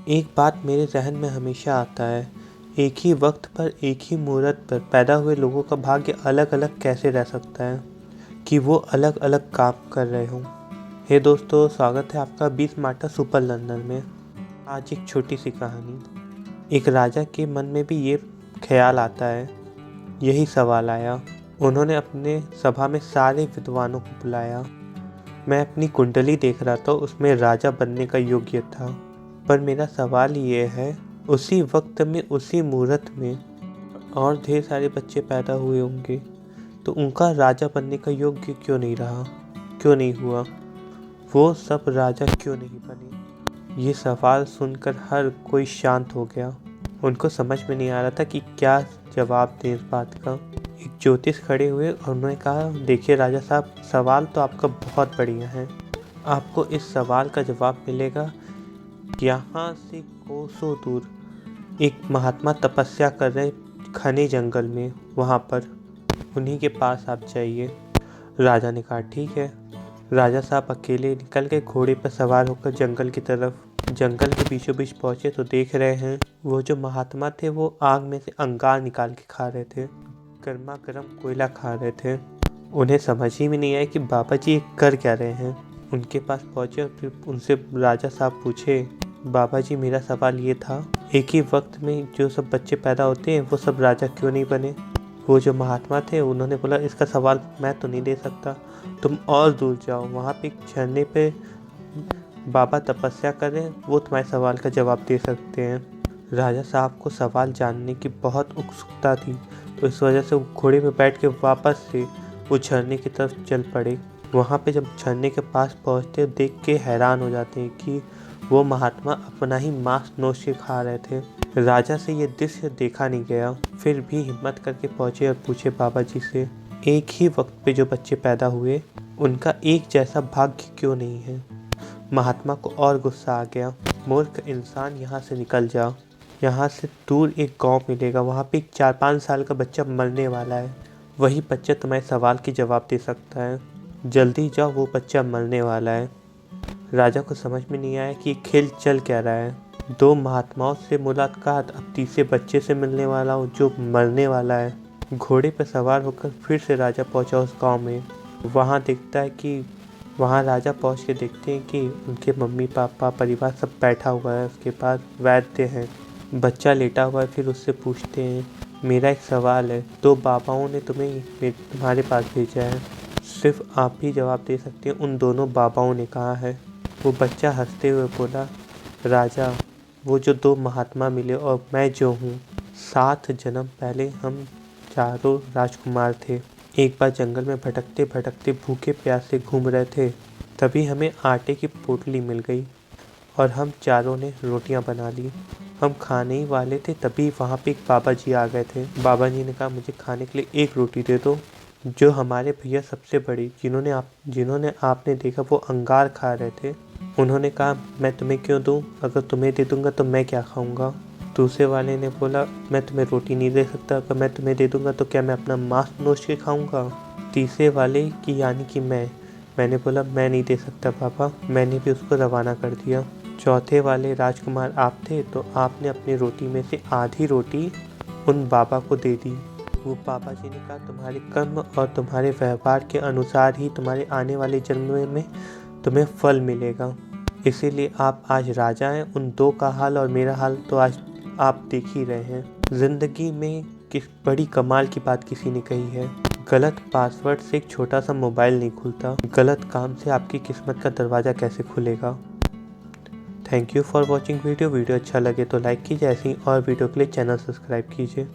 एक बात मेरे ज़हन में हमेशा आता है, एक ही वक्त पर एक ही मुहूर्त पर पैदा हुए लोगों का भाग्य अलग अलग कैसे रह सकता है कि वो अलग अलग काम कर रहे हों। हे दोस्तों, स्वागत है आपका 20 मार्टा सुपर लर्नर में। आज एक छोटी सी कहानी। एक राजा के मन में भी ये ख्याल आता है, यही सवाल आया। उन्होंने अपने सभा में सारे विद्वानों को बुलाया। मैं अपनी कुंडली देख रहा था, उसमें राजा बनने का योग्य था। पर मेरा सवाल ये है, उसी वक्त में उसी मुहूर्त में और ढेर सारे बच्चे पैदा हुए होंगे, तो उनका राजा बनने का योग्य क्यों नहीं रहा, क्यों नहीं हुआ? वो सब राजा क्यों नहीं बने? ये सवाल सुनकर हर कोई शांत हो गया। उनको समझ में नहीं आ रहा था कि क्या जवाब दें इस बात का। एक ज्योतिष खड़े हुए और उन्होंने कहा, देखिए राजा साहब, सवाल तो आपका बहुत बढ़िया है। आपको इस सवाल का जवाब मिलेगा। यहाँ से कोसों दूर एक महात्मा तपस्या कर रहे घने जंगल में, वहाँ पर उन्हीं के पास आप जाइए। राजा ने कहा, ठीक है। राजा साहब अकेले निकल के घोड़े पर सवार होकर जंगल की तरफ। जंगल के बीचों बीच पहुँचे तो देख रहे हैं, वो जो महात्मा थे वो आग में से अंगार निकाल के खा रहे थे, गर्मा गर्म कोयला खा रहे थे। उन्हें समझ ही में नहीं आया कि बाबा जी ये कर क्या रहे हैं। उनके पास पहुँचे और फिर उनसे राजा साहब पूछे, बाबा जी मेरा सवाल ये था, एक ही वक्त में जो सब बच्चे पैदा होते हैं वो सब राजा क्यों नहीं बने? वो जो महात्मा थे उन्होंने बोला, इसका सवाल मैं तो नहीं दे सकता, तुम और दूर जाओ, वहाँ पे एक झरने पे बाबा तपस्या कर रहे हैं, वो तुम्हारे सवाल का जवाब दे सकते हैं। राजा साहब को सवाल जानने की बहुत उत्सुकता थी, तो इस वजह से वो घोड़े पे बैठ के वापस से वो झरने की तरफ चल पड़े। वहाँ पे जब झरने के पास पहुँचते देख के हैरान हो जाते हैं कि वो महात्मा अपना ही मांस नोच के खा रहे थे। राजा से ये दृश्य देखा नहीं गया, फिर भी हिम्मत करके पहुँचे और पूछे बाबा जी से, एक ही वक्त पे जो बच्चे पैदा हुए उनका एक जैसा भाग्य क्यों नहीं है? महात्मा को और गुस्सा आ गया, मूर्ख इंसान, यहाँ से निकल जाओ। यहाँ से दूर एक गांव मिलेगा, वहाँ पे एक 4-5 साल का बच्चा मरने वाला है, वही बच्चा तुम्हारे सवाल के जवाब दे सकता है। जल्दी जाओ, वो बच्चा मरने वाला है। राजा को समझ में नहीं आया कि ये खेल चल क्या रहा है। 2 महात्माओं से मुलाकात, अब तीसरे बच्चे से मिलने वाला हूँ जो मरने वाला है। घोड़े पर सवार होकर फिर से राजा पहुँचा उस गाँव में। वहाँ देखता है कि वहाँ राजा पहुँच के देखते हैं कि उनके मम्मी पापा परिवार सब बैठा हुआ है, उसके पास वैद्य हैं, बच्चा लेटा हुआ है। फिर उससे पूछते हैं, मेरा एक सवाल है, 2 बाबाओं ने तुम्हारे पास भेजा है, सिर्फ आप ही जवाब दे सकते हैं, उन दोनों बाबाओं ने कहा है। वो बच्चा हंसते हुए बोला, राजा, वो जो 2 महात्मा मिले और मैं जो हूँ, 7 जन्म पहले हम चारों राजकुमार थे। एक बार जंगल में भटकते भटकते भूखे प्यासे घूम रहे थे, तभी हमें आटे की पोटली मिल गई और हम चारों ने रोटियां बना ली। हम खाने ही वाले थे, तभी वहाँ पे एक बाबा जी आ गए थे। बाबा जी ने कहा, मुझे खाने के लिए एक रोटी दे दो। जो हमारे भैया सबसे बड़ी, जिन्होंने आपने देखा वो अंगार खा रहे थे, उन्होंने कहा, मैं तुम्हें क्यों दूं? अगर तुम्हें दे दूंगा तो मैं क्या खाऊंगा? दूसरे वाले ने बोला, मैं तुम्हें रोटी नहीं दे सकता, अगर मैं तुम्हें दे दूंगा तो क्या मैं अपना मांस नोच के खाऊंगा? तीसरे वाले की यानी कि मैंने बोला, मैं नहीं दे सकता पापा, मैंने भी उसको रवाना कर दिया। चौथे वाले राजकुमार आप थे, तो आपने अपनी रोटी में से आधी रोटी उन बाबा को दे दी। वो बाबा जी ने कहा, तुम्हारे कर्म और तुम्हारे व्यवहार के अनुसार ही तुम्हारे आने वाले जन्म में तुम्हें फल मिलेगा, इसीलिए आप आज राजा हैं। उन 2 का हाल और मेरा हाल तो आज आप देख ही रहे हैं। जिंदगी में किस बड़ी कमाल की बात किसी ने कही है, गलत पासवर्ड से एक छोटा सा मोबाइल नहीं खुलता, गलत काम से आपकी किस्मत का दरवाज़ा कैसे खुलेगा। Thank you for watching video अच्छा लगे तो लाइक कीजिए, ऐसी और वीडियो के लिए चैनल सब्सक्राइब कीजिए।